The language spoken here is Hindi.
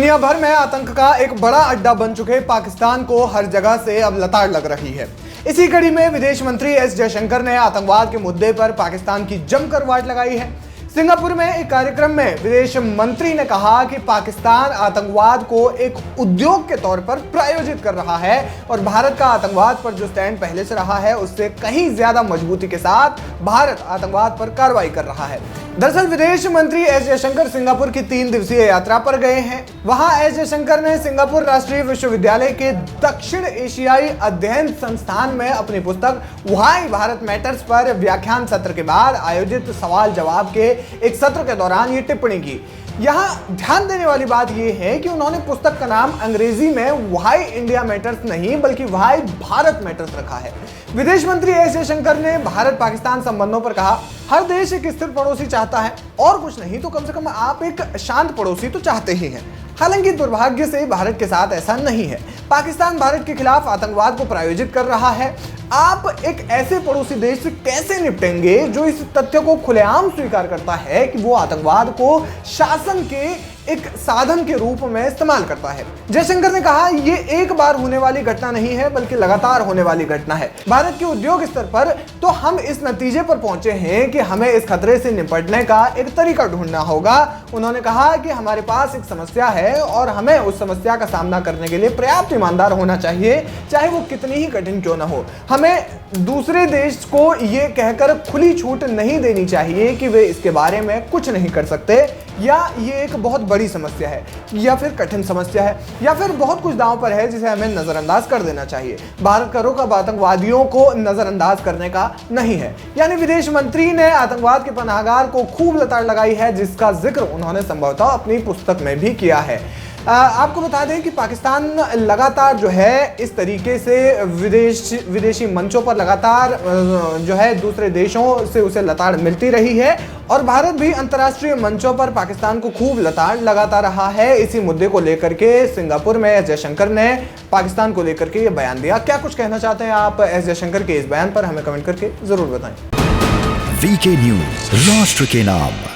दुनिया भर में आतंक का एक बड़ा अड्डा बन चुके पाकिस्तान को हर जगह से अब लताड़ लग रही है। इसी कड़ी में विदेश मंत्री एस जयशंकर ने आतंकवाद के मुद्दे पर पाकिस्तान की जमकर वाट लगाई है। सिंगापुर में एक कार्यक्रम में विदेश मंत्री ने कहा कि पाकिस्तान आतंकवाद को एक उद्योग के तौर पर प्रायोजित कर रहा है और भारत का आतंकवाद पर जो स्टैंड पहले से रहा है उससे कहीं ज्यादा मजबूती के साथ भारत आतंकवाद पर कार्रवाई कर रहा है। दरअसल विदेश मंत्री एस जयशंकर सिंगापुर की 3 दिवसीय यात्रा पर गए हैं। वहां एस जयशंकर ने सिंगापुर राष्ट्रीय विश्वविद्यालय के दक्षिण एशियाई अध्ययन संस्थान में अपनी पुस्तक व्हाई भारत मैटर्स पर व्याख्यान सत्र के बाद आयोजित सवाल जवाब के एक सत्र के दौरान ये टिप्पणी की। यहाँ ध्यान देने वाली बात यह है कि उन्होंने पुस्तक का नाम अंग्रेजी में व्हाई इंडिया मैटर्स नहीं बल्कि व्हाई भारत मैटर्स रखा है। विदेश मंत्री एस जयशंकर ने भारत पाकिस्तान संबंधों पर कहा, हर देश एक स्थिर पड़ोसी चाहता है और कुछ नहीं तो कम से कम आप एक शांत पड़ोसी तो चाहते ही हैं। हालांकि दुर्भाग्य से भारत के साथ ऐसा नहीं है। पाकिस्तान भारत के खिलाफ आतंकवाद को प्रायोजित कर रहा है। आप एक ऐसे पड़ोसी देश से कैसे निपटेंगे जो इस तथ्य को खुलेआम स्वीकार करता है कि वो आतंकवाद को शासन के एक साधन के रूप में इस्तेमाल करता है। जयशंकर ने कहा, ये एक बार होने वाली घटना नहीं है बल्कि लगातार होने वाली घटना है। भारत के उद्योग स्तर पर तो हम इस नतीजे पर पहुंचे हैं कि हमें इस खतरे से निपटने का एक तरीका ढूंढना होगा। उन्होंने कहा कि हमारे पास एक समस्या है और हमें उस समस्या का सामना करने के लिए पर्याप्त ईमानदार होना चाहिए, चाहे वो कितनी ही कठिन क्यों न हो। हमें दूसरे देश को ये कहकर खुली छूट नहीं देनी चाहिए कि वे इसके बारे में कुछ नहीं कर सकते, या ये एक बहुत बड़ी समस्या है, या फिर कठिन समस्या है, या फिर बहुत कुछ दांव पर है जिसे हमें नजरअंदाज कर देना चाहिए। भारत का रुख अब आतंकवादियों को नजरअंदाज करने का नहीं है। यानी विदेश मंत्री ने आतंकवाद के पनाहगार को खूब लताड़ लगाई है, जिसका जिक्र उन्होंने संभवतः अपनी पुस्तक में भी किया है। आपको बता दें कि पाकिस्तान लगातार जो है इस तरीके से विदेशी मंचों पर लगातार जो है दूसरे देशों से उसे लताड़ मिलती रही है और भारत भी अंतर्राष्ट्रीय मंचों पर पाकिस्तान को खूब लताड़ लगाता रहा है। इसी मुद्दे को लेकर के सिंगापुर में एस जयशंकर ने पाकिस्तान को लेकर के ये बयान दिया। क्या कुछ कहना चाहते हैं आप एस जयशंकर के इस बयान पर, हमें कमेंट करके जरूर बताएं। वीके न्यूज, राष्ट्र के नाम।